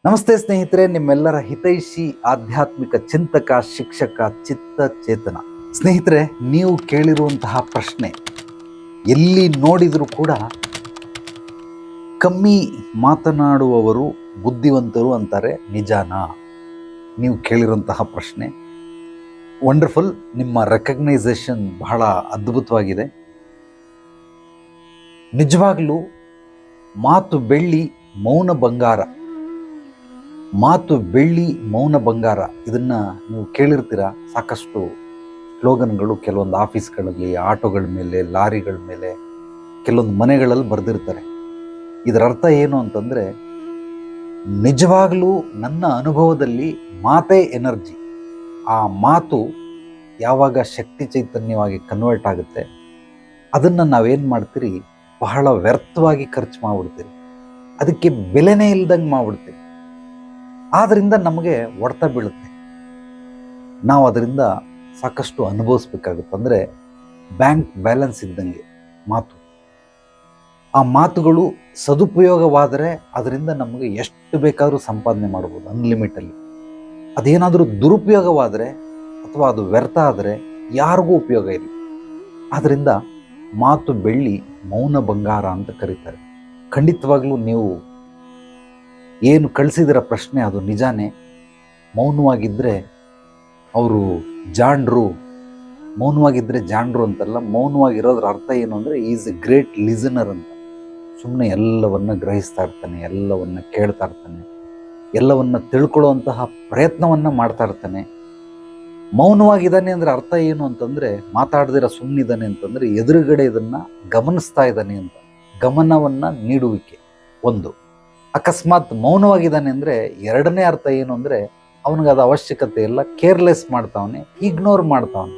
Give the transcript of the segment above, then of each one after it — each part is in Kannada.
ನಮಸ್ತೆ ಸ್ನೇಹಿತರೆ, ನಿಮ್ಮೆಲ್ಲರ ಹಿತೈಷಿ ಆಧ್ಯಾತ್ಮಿಕ ಚಿಂತಕ ಶಿಕ್ಷಕ ಚಿತ್ತ ಚೇತನ. ಸ್ನೇಹಿತರೆ, ನೀವು ಕೇಳಿರುವಂತಹ ಪ್ರಶ್ನೆ ಎಲ್ಲಿ ನೋಡಿದರೂ ಕೂಡ ಕಮ್ಮಿ ಮಾತನಾಡುವವರು ಬುದ್ಧಿವಂತರು ಅಂತಾರೆ, ನಿಜಾನಾ? ನೀವು ಕೇಳಿರುವಂತಹ ಪ್ರಶ್ನೆ ವಂಡರ್ಫುಲ್. ನಿಮ್ಮ ರೆಕಗ್ನೈಸೇಷನ್ ಬಹಳ ಅದ್ಭುತವಾಗಿದೆ. ನಿಜವಾಗ್ಲೂ ಮಾತು ಬೆಳ್ಳಿ, ಮೌನ ಬಂಗಾರ. ಮಾತು ಬೆಳ್ಳಿ, ಮೌನ ಬಂಗಾರ, ಇದನ್ನು ನೀವು ಕೇಳಿರ್ತೀರ. ಸಾಕಷ್ಟು ಸ್ಲೋಗನ್ಗಳು ಕೆಲವೊಂದು ಆಫೀಸ್ಗಳಲ್ಲಿ, ಆಟೋಗಳ ಮೇಲೆ, ಲಾರಿಗಳ ಮೇಲೆ, ಕೆಲವೊಂದು ಮನೆಗಳಲ್ಲಿ ಬರೆದಿರ್ತಾರೆ. ಇದರ ಅರ್ಥ ಏನು ಅಂತಂದರೆ, ನಿಜವಾಗಲೂ ನನ್ನ ಅನುಭವದಲ್ಲಿ ಮಾತೇ ಎನರ್ಜಿ. ಆ ಮಾತು ಯಾವಾಗ ಶಕ್ತಿ ಚೈತನ್ಯವಾಗಿ ಕನ್ವರ್ಟ್ ಆಗುತ್ತೆ, ಅದನ್ನು ನಾವೇನು ಮಾಡ್ತೀರಿ, ಬಹಳ ವ್ಯರ್ಥವಾಗಿ ಖರ್ಚು ಮಾಡಿಬಿಡ್ತೀರಿ. ಅದಕ್ಕೆ ಬೆಲೆನೇ ಇಲ್ದಂಗೆ ಮಾಡಿಬಿಡ್ತೀರಿ. ಆದ್ದರಿಂದ ನಮಗೆ ಹೊಡೆತ ಬೀಳುತ್ತೆ. ನಾವು ಅದರಿಂದ ಸಾಕಷ್ಟು ಅನುಭವಿಸ್ಬೇಕಾಗುತ್ತೆ. ಅಂದರೆ ಬ್ಯಾಂಕ್ ಬ್ಯಾಲೆನ್ಸ್ ಇದ್ದಂಗೆ ಮಾತು. ಆ ಮಾತುಗಳು ಸದುಪಯೋಗವಾದರೆ ಅದರಿಂದ ನಮಗೆ ಎಷ್ಟು ಬೇಕಾದರೂ ಸಂಪಾದನೆ ಮಾಡ್ಬೋದು, ಅನ್ಲಿಮಿಟಲ್ಲಿ. ಅದೇನಾದರೂ ದುರುಪಯೋಗವಾದರೆ ಅಥವಾ ಅದು ವ್ಯರ್ಥ ಆದರೆ ಯಾರಿಗೂ ಉಪಯೋಗ ಇಲ್ಲ. ಆದ್ದರಿಂದ ಮಾತು ಬೆಳ್ಳಿ, ಮೌನ ಬಂಗಾರ ಅಂತ ಕರೀತಾರೆ. ಖಂಡಿತವಾಗ್ಲೂ ನೀವು ಏನು ಕಳಿಸಿದಿರ ಪ್ರಶ್ನೆ ಅದು ನಿಜಾನೇ. ಮೌನವಾಗಿದ್ದರೆ ಅವರು ಜಾಣರು. ಮೌನವಾಗಿದ್ದರೆ ಜಾಣರು ಅಂತಲ್ಲ, ಮೌನವಾಗಿರೋದ್ರ ಅರ್ಥ ಏನು ಅಂದರೆ ಈಸ್ ಎ ಗ್ರೇಟ್ ಲಿಸನರ್ ಅಂತ. ಸುಮ್ಮನೆ ಎಲ್ಲವನ್ನ ಗ್ರಹಿಸ್ತಾ ಇರ್ತಾನೆ, ಎಲ್ಲವನ್ನ ಕೇಳ್ತಾ ಇರ್ತಾನೆ, ಎಲ್ಲವನ್ನ ತಿಳ್ಕೊಳ್ಳುವಂತಹ ಪ್ರಯತ್ನವನ್ನು ಮಾಡ್ತಾ ಇರ್ತಾನೆ. ಮೌನವಾಗಿದ್ದಾನೆ ಅಂದರೆ ಅರ್ಥ ಏನು ಅಂತಂದರೆ, ಮಾತಾಡದಿರ ಸುಮ್ಮನಿದ್ದಾನೆ ಅಂತಂದರೆ ಎದುರುಗಡೆ ಇದನ್ನು ಗಮನಿಸ್ತಾ ಇದ್ದಾನೆ ಅಂತ. ಗಮನವನ್ನು ನೀಡುವಿಕೆ ಒಂದು. ಅಕಸ್ಮಾತ್ ಮೌನವಾಗಿದ್ದಾನೆ ಅಂದರೆ ಎರಡನೇ ಅರ್ಥ ಏನು ಅಂದರೆ, ಅವನಿಗೆ ಅದು ಅವಶ್ಯಕತೆ ಇಲ್ಲ, ಕೇರ್ಲೆಸ್ ಮಾಡ್ತಾವನೆ, ಇಗ್ನೋರ್ ಮಾಡ್ತಾವನೆ.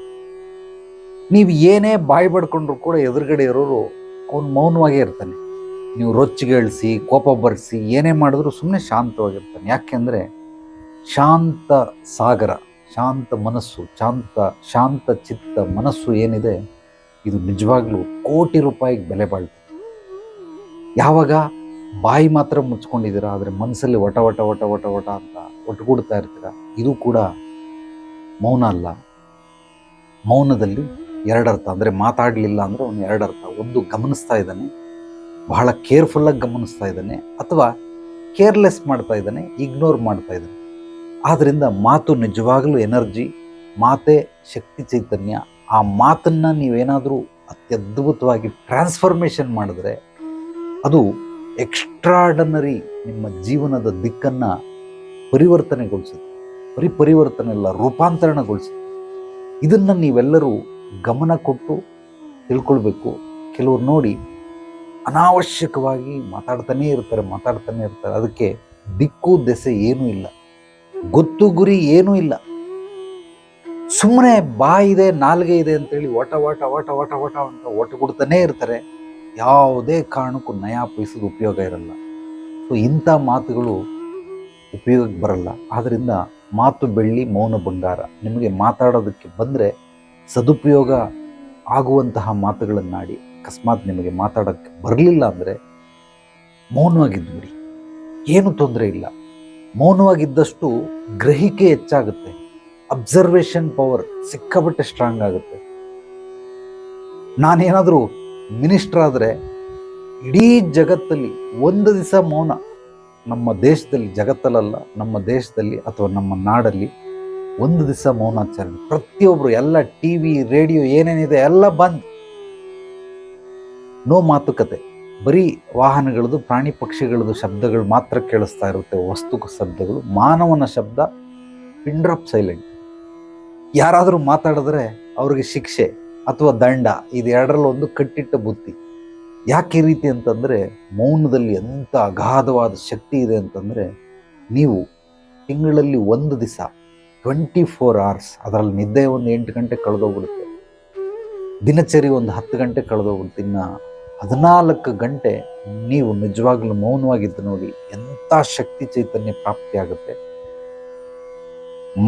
ನೀವು ಏನೇ ಬಾಯಿ ಬಡ್ಕೊಂಡ್ರು ಕೂಡ ಎದುರುಗಡೆ ಇರೋರು ಅವನು ಮೌನವಾಗೇ ಇರ್ತಾನೆ. ನೀವು ರೊಚ್ಚಿಗೇಳಿಸಿ, ಕೋಪ ಬರೆಸಿ, ಏನೇ ಮಾಡಿದ್ರು ಸುಮ್ಮನೆ ಶಾಂತವಾಗಿರ್ತಾನೆ. ಯಾಕೆಂದರೆ ಶಾಂತ ಸಾಗರ, ಶಾಂತ ಮನಸ್ಸು, ಶಾಂತ ಚಿತ್ತ ಮನಸ್ಸು ಏನಿದೆ, ಇದು ನಿಜವಾಗ್ಲೂ ಕೋಟಿ ರೂಪಾಯಿಗೆ ಬೆಲೆ ಬಾಳ್ತದೆ. ಯಾವಾಗ ಬಾಯಿ ಮಾತ್ರ ಮುಚ್ಕೊಂಡಿದ್ದೀರಾ, ಆದರೆ ಮನಸ್ಸಲ್ಲಿ ವಟ ವಟ ವಟ ವಟ ವಟ ಅಂತ ಒಟ್ಟುಗೂಡ್ತಾ ಇರ್ತೀರ, ಇದು ಕೂಡ ಮೌನ ಅಲ್ಲ. ಮೌನದಲ್ಲಿ ಎರಡರ್ಥ. ಅಂದರೆ ಮಾತಾಡಲಿಲ್ಲ ಅಂದರೆ ಅವನು ಎರಡರ್ಥ. ಒಂದು, ಗಮನಿಸ್ತಾ ಇದ್ದಾನೆ, ಬಹಳ ಕೇರ್ಫುಲ್ಲಾಗಿ ಗಮನಿಸ್ತಾ ಇದ್ದಾನೆ, ಅಥವಾ ಕೇರ್ಲೆಸ್ ಮಾಡ್ತಾ ಇದ್ದಾನೆ, ಇಗ್ನೋರ್ ಮಾಡ್ತಾ ಇದ್ದಾನೆ. ಆದ್ದರಿಂದ ಮಾತು ನಿಜವಾಗಲೂ ಎನರ್ಜಿ, ಮಾತೇ ಶಕ್ತಿ ಚೈತನ್ಯ. ಆ ಮಾತನ್ನು ನೀವೇನಾದರೂ ಅತ್ಯದ್ಭುತವಾಗಿ ಟ್ರಾನ್ಸ್ಫಾರ್ಮೇಷನ್ ಮಾಡಿದ್ರೆ ಅದು ಎಕ್ಸ್ಟ್ರಾರ್ಡನರಿ ನಿಮ್ಮ ಜೀವನದ ದಿಕ್ಕನ್ನು ಪರಿವರ್ತನೆಗೊಳಿಸುತ್ತೆ. ಪರಿವರ್ತನೆ ಇಲ್ಲ, ರೂಪಾಂತರಣಗೊಳಿಸುತ್ತೆ. ಇದನ್ನು ನೀವೆಲ್ಲರೂ ಗಮನ ಕೊಟ್ಟು ತಿಳ್ಕೊಳ್ಬೇಕು. ಕೆಲವರು ನೋಡಿ ಅನಾವಶ್ಯಕವಾಗಿ ಮಾತಾಡ್ತಾನೇ ಇರ್ತಾರೆ. ಅದಕ್ಕೆ ದಿಕ್ಕು ದೆಸೆ ಏನೂ ಇಲ್ಲ, ಗೊತ್ತು ಗುರಿ ಏನೂ ಇಲ್ಲ. ಸುಮ್ಮನೆ ಬಾಯಿದೆ, ನಾಲ್ಗೆ ಇದೆ ಅಂತೇಳಿ ವಟ ವಟ ವಟ ವಟ ವಟ ಅಂತ ಒಟ್ಟುಕೊಡ್ತಾನೇ ಇರ್ತಾರೆ. ಯಾವುದೇ ಕಾರಣಕ್ಕೂ ನಯಾ ಪೈಸದ ಉಪಯೋಗ ಇರಲ್ಲ. ಸೊ ಇಂಥ ಮಾತುಗಳು ಉಪಯೋಗಕ್ಕೆ ಬರಲ್ಲ. ಆದ್ದರಿಂದ ಮಾತು ಬೆಳ್ಳಿ, ಮೌನ ಬಂಗಾರ. ನಿಮಗೆ ಮಾತಾಡೋದಕ್ಕೆ ಬಂದರೆ ಸದುಪಯೋಗ ಆಗುವಂತಹ ಮಾತುಗಳನ್ನಾಡಿ. ಅಕಸ್ಮಾತ್ ನಿಮಗೆ ಮಾತಾಡೋಕ್ಕೆ ಬರಲಿಲ್ಲ ಅಂದರೆ ಮೌನವಾಗಿದ್ದುಬಿಡಿ, ಏನು ತೊಂದರೆ ಇಲ್ಲ. ಮೌನವಾಗಿದ್ದಷ್ಟು ಗ್ರಹಿಕೆ ಹೆಚ್ಚಾಗುತ್ತೆ, ಅಬ್ಸರ್ವೇಷನ್ ಪವರ್ ಸಿಕ್ಕಾಪಟ್ಟೆ ಸ್ಟ್ರಾಂಗ್ ಆಗುತ್ತೆ. ನಾನೇನಾದರೂ ಮಿನಿಸ್ಟರ್ ಆದರೆ ಇಡೀ ಜಗತ್ತಲ್ಲಿ ಒಂದು ದಿವಸ ಮೌನ, ನಮ್ಮ ದೇಶದಲ್ಲಿ, ಜಗತ್ತಲ್ಲ, ನಮ್ಮ ದೇಶದಲ್ಲಿ ಅಥವಾ ನಮ್ಮ ನಾಡಲ್ಲಿ ಒಂದು ದಿವಸ ಮೌನಾಚರಣೆ. ಪ್ರತಿಯೊಬ್ಬರು, ಎಲ್ಲ ಟಿವಿ ರೇಡಿಯೋ ಏನೇನಿದೆ ಎಲ್ಲ ಬಂದ್, ನೋ ಮಾತುಕತೆ. ಬರೀ ವಾಹನಗಳದ್ದು, ಪ್ರಾಣಿ ಪಕ್ಷಿಗಳದ್ದು ಶಬ್ದಗಳು ಮಾತ್ರ ಕೇಳಿಸ್ತಾ ಇರುತ್ತೆ, ವಸ್ತು ಶಬ್ದಗಳು. ಮಾನವನ ಶಬ್ದ ಪಿನ್ ಡ್ರಾಪ್ ಸೈಲೆಂಟ್. ಯಾರಾದರೂ ಮಾತಾಡಿದ್ರೆ ಅವ್ರಿಗೆ ಶಿಕ್ಷೆ ಅಥವಾ ದಂಡ, ಇದು ಎರಡರಲ್ಲಿ ಒಂದು ಕಟ್ಟಿಟ್ಟ ಬುತ್ತಿ. ಯಾಕೆ ಈ ರೀತಿ ಅಂತಂದರೆ, ಮೌನದಲ್ಲಿ ಎಂಥ ಅಗಾಧವಾದ ಶಕ್ತಿ ಇದೆ ಅಂತಂದರೆ, ನೀವು ತಿಂಗಳಲ್ಲಿ ಒಂದು ದಿವಸ 24 hours, ಅದರಲ್ಲಿ ನಿದ್ದೆ ಒಂದು 8 ಗಂಟೆ ಕಳೆದೋಗ್ಬಿಡುತ್ತೆ, ದಿನಚರಿ ಒಂದು 10 ಗಂಟೆ ಕಳೆದೋಗ್ಬಿಡುತ್ತೆ, ಇನ್ನು 14 ಗಂಟೆ ನೀವು ನಿಜವಾಗ್ಲೂ ಮೌನವಾಗಿದ್ದು ನೋಡಿ ಎಂಥ ಶಕ್ತಿ ಚೈತನ್ಯ ಪ್ರಾಪ್ತಿಯಾಗುತ್ತೆ.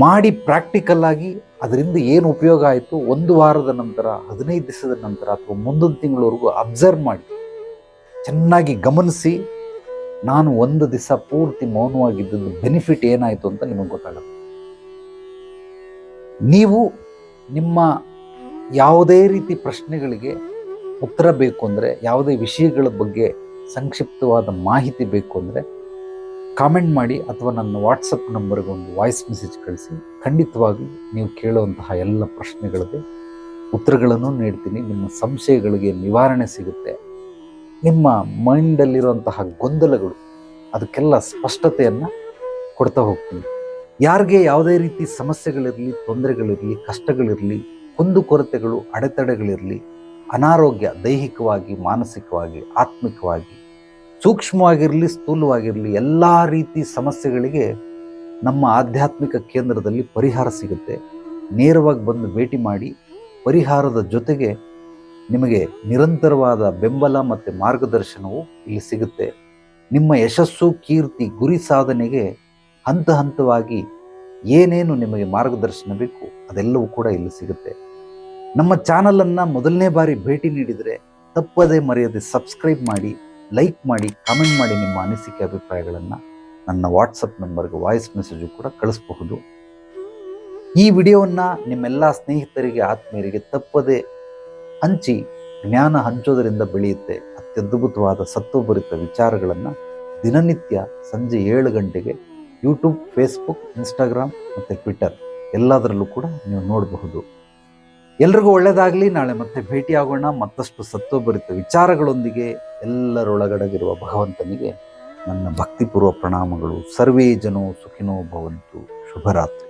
ಮಾಡಿ ಪ್ರಾಕ್ಟಿಕಲ್ ಆಗಿ ಅದರಿಂದ ಏನು ಉಪಯೋಗ ಆಯಿತು, 1 ವಾರದ ನಂತರ, 15 ದಿವಸದ ನಂತರ ಅಥವಾ ಮುಂದಿನ ತಿಂಗಳವರೆಗೂ ಅಬ್ಸರ್ವ್ ಮಾಡಿ, ಚೆನ್ನಾಗಿ ಗಮನಿಸಿ. ನಾನು ಒಂದು ದಿವಸ ಪೂರ್ತಿ ಮೌನವಾಗಿದ್ದದ್ದು ಬೆನಿಫಿಟ್ ಏನಾಯಿತು ಅಂತ ನಿಮಗೆ ಗೊತ್ತಾಗುತ್ತೆ. ನೀವು ನಿಮ್ಮ ಯಾವುದೇ ರೀತಿ ಪ್ರಶ್ನೆಗಳಿಗೆ ಉತ್ತರ ಬೇಕು ಅಂದರೆ, ಯಾವುದೇ ವಿಷಯಗಳ ಬಗ್ಗೆ ಸಂಕ್ಷಿಪ್ತವಾದ ಮಾಹಿತಿ ಬೇಕು ಅಂದರೆ ಕಾಮೆಂಟ್ ಮಾಡಿ ಅಥವಾ ನನ್ನ ವಾಟ್ಸಪ್ ನಂಬರ್ಗೆ ಒಂದು ವಾಯ್ಸ್ ಮೆಸೇಜ್ ಕಳಿಸಿ. ಖಂಡಿತವಾಗಿ ನೀವು ಕೇಳುವಂತಹ ಎಲ್ಲ ಪ್ರಶ್ನೆಗಳಿಗೆ ಉತ್ತರಗಳನ್ನು ನೀಡ್ತೀನಿ. ನಿಮ್ಮ ಸಂಶಯಗಳಿಗೆ ನಿವಾರಣೆ ಸಿಗುತ್ತೆ. ನಿಮ್ಮ ಮೈಂಡಲ್ಲಿರುವಂತಹ ಗೊಂದಲಗಳು ಅದಕ್ಕೆಲ್ಲ ಸ್ಪಷ್ಟತೆಯನ್ನು ಕೊಡ್ತಾ ಹೋಗ್ತೀನಿ. ಯಾರಿಗೆ ಯಾವುದೇ ರೀತಿ ಸಮಸ್ಯೆಗಳಿರಲಿ, ತೊಂದರೆಗಳಿರಲಿ, ಕಷ್ಟಗಳಿರಲಿ, ಕುಂದುಕೊರತೆಗಳು, ಅಡೆತಡೆಗಳಿರಲಿ, ಅನಾರೋಗ್ಯ ದೈಹಿಕವಾಗಿ, ಮಾನಸಿಕವಾಗಿ, ಆತ್ಮಿಕವಾಗಿ, ಸೂಕ್ಷ್ಮವಾಗಿರಲಿ, ಸ್ಥೂಲವಾಗಿರಲಿ, ಎಲ್ಲ ರೀತಿ ಸಮಸ್ಯೆಗಳಿಗೆ ನಮ್ಮ ಆಧ್ಯಾತ್ಮಿಕ ಕೇಂದ್ರದಲ್ಲಿ ಪರಿಹಾರ ಸಿಗುತ್ತೆ. ನೇರವಾಗಿ ಬಂದು ಭೇಟಿ ಮಾಡಿ. ಪರಿಹಾರದ ಜೊತೆಗೆ ನಿಮಗೆ ನಿರಂತರವಾದ ಬೆಂಬಲ ಮತ್ತು ಮಾರ್ಗದರ್ಶನವು ಇಲ್ಲಿ ಸಿಗುತ್ತೆ. ನಿಮ್ಮ ಯಶಸ್ಸು, ಕೀರ್ತಿ, ಗುರಿ ಸಾಧನೆಗೆ ಹಂತ ಹಂತವಾಗಿ ಏನೇನು ನಿಮಗೆ ಮಾರ್ಗದರ್ಶನ ಬೇಕು ಅದೆಲ್ಲವೂ ಕೂಡ ಇಲ್ಲಿ ಸಿಗುತ್ತೆ. ನಮ್ಮ ಚಾನಲನ್ನು ಮೊದಲನೇ ಬಾರಿ ಭೇಟಿ ನೀಡಿದರೆ ತಪ್ಪದೇ ಮರೆಯದೆ ಸಬ್ಸ್ಕ್ರೈಬ್ ಮಾಡಿ, ಲೈಕ್ ಮಾಡಿ, ಕಾಮೆಂಟ್ ಮಾಡಿ. ನಿಮ್ಮ ಅನಿಸಿಕೆ ಅಭಿಪ್ರಾಯಗಳನ್ನು ನನ್ನ ವಾಟ್ಸಪ್ ನಂಬರ್ಗೆ ವಾಯ್ಸ್ ಮೆಸೇಜು ಕೂಡ ಕಳಿಸಬಹುದು. ಈ ವಿಡಿಯೋವನ್ನು ನಿಮ್ಮೆಲ್ಲ ಸ್ನೇಹಿತರಿಗೆ, ಆತ್ಮೀಯರಿಗೆ ತಪ್ಪದೇ ಹಂಚಿ. ಜ್ಞಾನ ಹಂಚೋದರಿಂದ ಬೆಳೆಯುತ್ತೆ. ಅತ್ಯದ್ಭುತವಾದ ಸತ್ವಭರಿತ ವಿಚಾರಗಳನ್ನು ದಿನನಿತ್ಯ ಸಂಜೆ 7 ಗಂಟೆಗೆ ಯೂಟ್ಯೂಬ್, ಫೇಸ್ಬುಕ್, ಇನ್ಸ್ಟಾಗ್ರಾಮ್ ಮತ್ತು ಟ್ವಿಟರ್ ಎಲ್ಲದರಲ್ಲೂ ಕೂಡ ನೀವು ನೋಡಬಹುದು. ಎಲ್ರಿಗೂ ಒಳ್ಳೆಯದಾಗಲಿ. ನಾಳೆ ಮತ್ತೆ ಭೇಟಿಯಾಗೋಣ ಮತ್ತಷ್ಟು ಸತ್ವಭರಿತ ವಿಚಾರಗಳೊಂದಿಗೆ. ಎಲ್ಲರೊಳಗಡಗಿರುವ ಭಗವಂತನಿಗೆ ನನ್ನ ಭಕ್ತಿಪೂರ್ವ ಪ್ರಣಾಮಗಳು. ಸರ್ವೇ ಜನೋ ಸುಖಿನೋ ಭವಂತು. ಶುಭರಾತ್ರಿ.